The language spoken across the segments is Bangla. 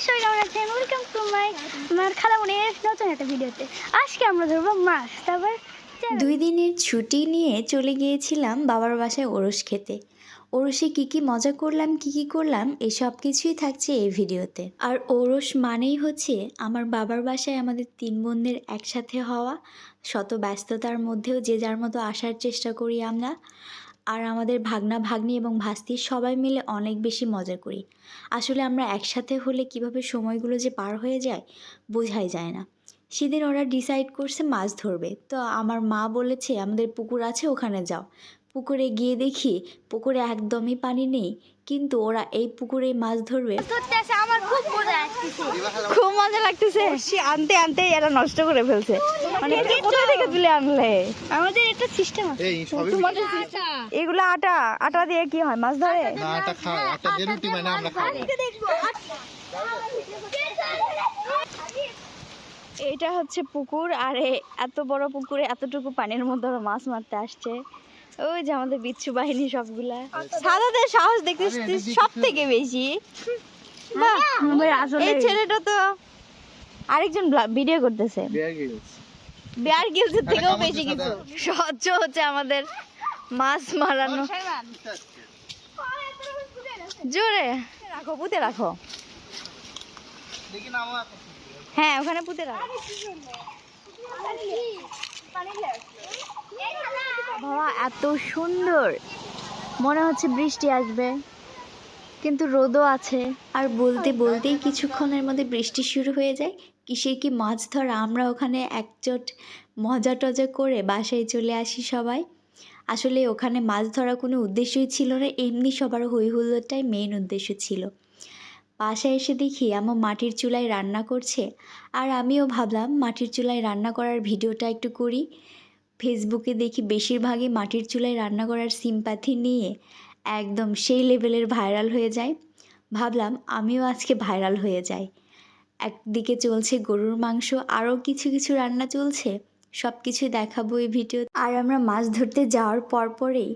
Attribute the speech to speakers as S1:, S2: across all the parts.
S1: সবাই কেমন আছেন? ওয়েলকাম টু আমার খালামুনির নতুন একটা ভিডিওতে। আজকে আমরা ধরবো মাছ। তারপর
S2: 2 দিনের ছুটি নিয়ে চলে গিয়েছিলাম বাবার বাসায় ওরস খেতে। ওরসে কী মজা করলাম, কী করলাম এই সব কিছুই থাকছে এই ভিডিওতে। আর ওরস মানেই হচ্ছে আমার বাবার বাসায় আমাদের 3 বোনদের একসাথে হওয়া, শত ব্যস্ততার মধ্যেও যে যার মতো আসার চেষ্টা করি আমরা। আর আমাদের ভাগনা ভাগ্নি এবং ভাস্তি সবাই মিলে অনেক বেশি মজা করি। আসলে আমরা একসাথে হলে কিভাবে সময়গুলো যে পার হয়ে যায় বোঝাই যায় না। সেদিন ওরা ডিসাইড করছে মাছ ধরবে, তো আমার মা বলেছে আমাদের পুকুর আছে ওখানে যাও। পুকুরে গিয়ে দেখি পুকুরে একদমই পানি নেই, কিন্তু ওরা এই পুকুরে মাছ ধরবে।
S1: ধরতে আসে আমার খুব মজা আসছে।
S2: খুব মজা লাগতেছে। আনতে আনতে এরা নষ্ট করে ফেলছে। মানে কোথা থেকে তুলে আনলে?
S1: আমাদের একটা সিস্টেম আছে।
S2: তোমাদের এগুলো আটা আটা দিয়ে কি হয় মাছ ধরে?
S3: না আটা খায়, আটা দিয়ে রুটি মানে আমরা খাবো।
S2: এটা হচ্ছে পুকুর, আর এত বড় পুকুরে এতটুকু পানির মধ্যে ওরা মাছ মারতে আসছে। ওই যে আমাদের বিচ্ছু বাহিনী সবগুলা। সাদাদের সাহস দেখতেছি সব থেকে বেশি। এই ছেলেটা তো আরেকজন ভিডিও করতেছে। বিয়ার গিলসের থেকেও বেশি কিছু সহ্য হচ্ছে আমাদের মাছ মারানো। জোরে রাখো, পুঁতে রাখো। হ্যাঁ ওখানে পুঁতে রাখো। বাবা এত সুন্দর, মনে হচ্ছে বৃষ্টি আসবে, কিন্তু রোদও আছে। আর বলতে বলতেই কিছুক্ষণের মধ্যে বৃষ্টি শুরু হয়ে যায়। কিসের কি মাছ ধরা, আমরা ওখানে একজোট মজা টজা করে বাসায় চলে আসি সবাই। আসলে ওখানে মাছ ধরা কোনো উদ্দেশ্যই ছিল না, এমনি সবার হই হুল্লোড়টাই মেইন উদ্দেশ্য ছিল। বাসায় এসে দেখি আমার মাটির চুলায় রান্না করছে, আর আমিও ভাবলাম মাটির চুলায় রান্না করার ভিডিওটা একটু করি। ফেসবুকে দেখি বেশিরভাগই মাটির চুলায় রান্না করার সিম্প্যাথি নিয়ে একদম সেই লেভেলের ভাইরাল হয়ে যায়। ভাবলাম আমিও আজকে ভাইরাল হয়ে যাই। একদিকে চলছে গরুর মাংস, আরও কিছু কিছু রান্না চলছে, সব কিছুই দেখাবো এই ভিডিও। আর আমরা মাছ ধরতে যাওয়ার পরেই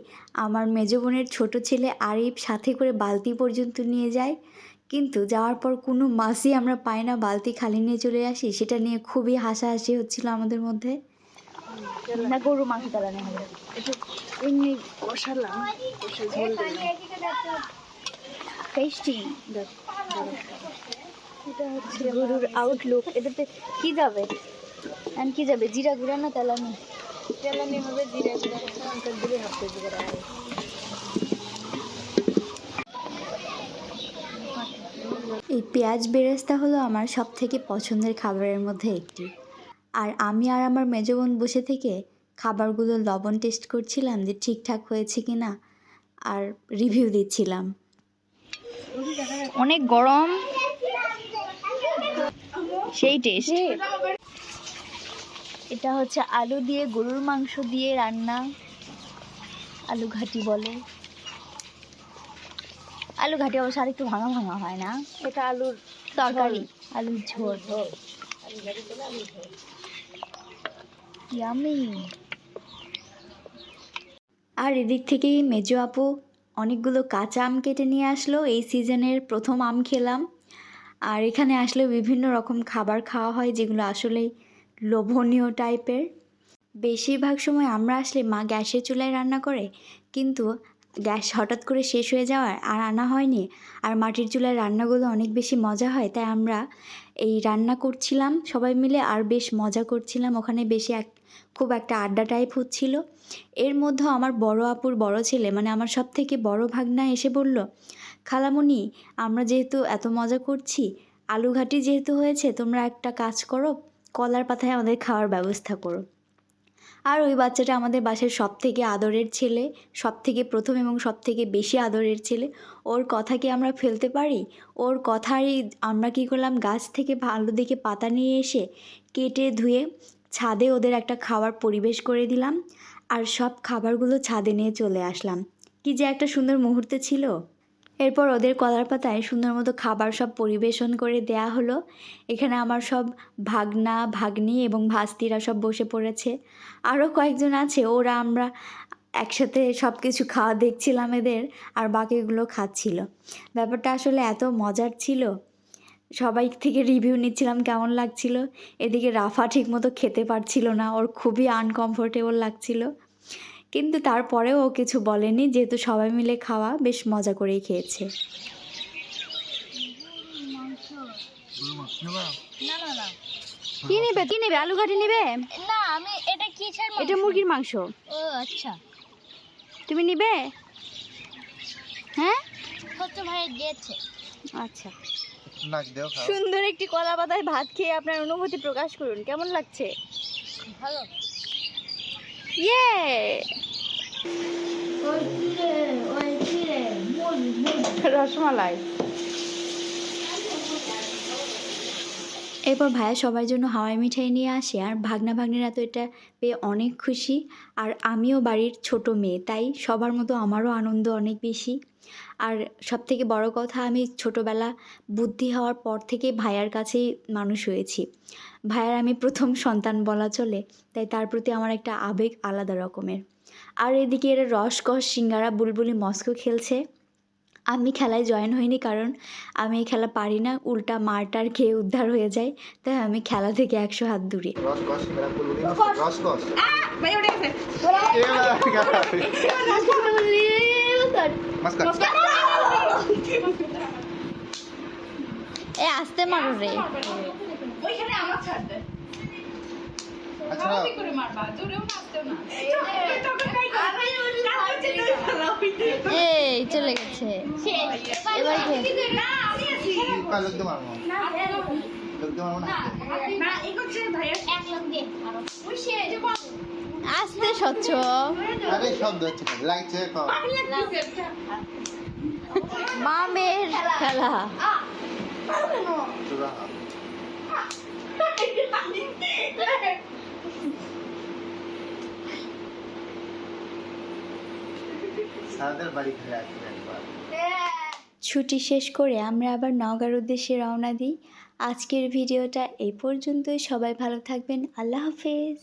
S2: আমার মেজো বোনের ছোটো ছেলে আরিফ সাথে করে বালতি পর্যন্ত নিয়ে যায়, কিন্তু যাওয়ার পর কোনো মাছই আমরা পাই না, বালতি খালি নিয়ে চলে আসি। সেটা নিয়ে খুবই হাসাহাসি হচ্ছিল আমাদের মধ্যে। না গরু মাংস তালানো হবে এমনি কষালাম, টেস্টি। এটা হচ্ছে গরুর আউটলুক। এটাতে কি যাবে আর কি যাবে, জিরা গুঁড়া না তেলানি? তেলানি হবে, জিরা গুঁড়া দিলে হাফ কেজি করে। এই পেঁয়াজ বেরেস্তা হলো আমার সব থেকে পছন্দের খাবারের মধ্যে একটি। আর আমি আর আমার মেজো বোন বসে থেকে খাবারগুলো লবণ টেস্ট করছিলাম যে ঠিকঠাক হয়েছে কি না, আর রিভিউ দিচ্ছিলাম। অনেক গরম, সেই টেস্ট। এটা হচ্ছে আলু দিয়ে গরুর মাংস দিয়ে রান্না, আলু ঘাটি বলে। আলু ঘাটি অবশ্য আর একটু ভাঙা ভাঙা হয় না, এটা আলুর তরকারি, আলুর ঝোল। ইয়ামি। আর এদিক থেকেই মেজো আপু অনেকগুলো কাঁচা আম কেটে নিয়ে আসলো। এই সিজনের প্রথম আম খেলাম। আর এখানে আসলে বিভিন্ন রকম খাবার খাওয়া হয় যেগুলো আসলেই লোভনীয় টাইপের। বেশিরভাগ সময় আমরা আসলে মা গ্যাসের চুলায় রান্না করে, কিন্তু গ্যাস হঠাৎ করে শেষ হয়ে যাওয়ার আর আনা হয়নি। আর মাটির চুলায় রান্নাগুলো অনেক বেশি মজা হয়, তাই আমরা এই রান্না করছিলাম সবাই মিলে আর বেশ মজা করছিলাম। ওখানে বেশি খুব একটা আড্ডা টাইপ হচ্ছিল। এর মধ্যে আমার বড় আপুর বড় ছেলে, মানে আমার সব থেকে বড় ভাগনা এসে বলল, খালামণি আমরা যেহেতু এত মজা করছি, আলু ঘাটি যেহেতু হয়েছে, তোমরা একটা কাজ করো, কলার পাতায় আমাদের খাওয়ার ব্যবস্থা করো। আর ওই বাচ্চাটা আমাদের বাসার সব থেকে আদরের ছেলে, সব থেকে প্রথম এবং সব থেকে বেশি আদরের ছেলে। ওর কথা কি আমরা ফেলতে পারি? ওর কথারই আমরা কী করলাম, গাছ থেকে ভালো দেখে পাতা নিয়ে এসে কেটে ধুয়ে ছাদে ওদের একটা খাওয়ার পরিবেশ করে দিলাম, আর সব খাবারগুলো ছাদে নিয়ে চলে আসলাম। কি যে একটা সুন্দর মুহূর্ত ছিল। এরপর ওদের কলার পাতায় সুন্দর মতো খাবার সব পরিবেশন করে দেয়া হলো। এখানে আমার সব ভাগনা ভাগ্নি এবং ভাস্তিরা সব বসে পড়েছে, আরও কয়েকজন আছে, ওরা আমরা একসাথে সব কিছু খাওয়া দেখছিলাম এদের, আর বাকিগুলো খাচ্ছিল। ব্যাপারটা আসলে এত মজার ছিল। সবাই থেকে রিভিউ নিচ্ছিলাম কেমন লাগছিল। এদিকে রাফা ঠিকমতো খেতে পারছিল না, ওর খুবই আনকমফোর্টেবল লাগছিল, কিন্তু তারপরেও ও কিছু বলেনি, যেহেতু সবাই মিলে খাওয়া, বেশ মজা করেই খেয়েছে।
S1: কি নেবে আলু ঘাটি নেবে?
S4: না আমি এটা কিসের
S1: এটা মুরগির মাংস।
S4: ও আচ্ছা,
S1: তুমি নিবে? হ্যাঁ
S4: ছোট ভাই দিয়েছে।
S1: আচ্ছা।
S3: নাক দেও খাও।
S1: সুন্দর একটি কলা পাতায় ভাত খেয়ে আপনার অনুভূতি প্রকাশ করুন, কেমন লাগছে?
S4: ভালো।
S1: ইয়ে রসমালাই।
S2: এরপর ভাইয়া সবার জন্য হাওয়াই মিঠাই নিয়ে আসে, আর ভাগনা ভাগ্নিরা তো এটা পেয়ে অনেক খুশি। আর আমিও বাড়ির ছোট মেয়ে, তাই সবার মতো আমারও আনন্দ অনেক বেশি। আর সবথেকে বড় কথা, আমি ছোটোবেলা বুদ্ধি হওয়ার পর থেকে ভাইয়ার কাছেই মানুষ হয়েছি। ভাইয়ার আমি প্রথম সন্তান বলা চলে, তাই তার প্রতি আমার একটা আবেগ আলাদা রকমের। আর এদিকে এরা রসকস সিঙ্গারা বুলবুলি মস্কো খেলছে। আমি খেলায় জয়েন হইনি, কারণ আমি এই খেলা পারি না, উল্টা মারটার খেয়ে উদ্ধার হয়ে যায়, তাই আমি খেলা থেকে 100 হাত দূরে।
S3: রসকস মেরা কুলুনি রসকস। মাস্কাট।
S2: এ আস্তে মারো রে।
S3: আচ্ছা
S2: এই চলে গেছে। এবার কে?
S3: পা লোক দে মারমু। লোক দে মারমু না।
S2: আস্তে স্বচ্ছ।
S3: আরে শব্দ হচ্ছে খালি লাগছে কম।
S2: মামের খেলা।
S3: সুরা। সাদের বাড়ি খেলে আসবে একবার।
S2: ছুটি শেষ করে আমরা আবার নওগাঁর উদ্দেশ্যে রওনা দিই। আজকের ভিডিওটা এই পর্যন্তই। সবাই ভালো থাকবেন। আল্লাহ হাফেজ।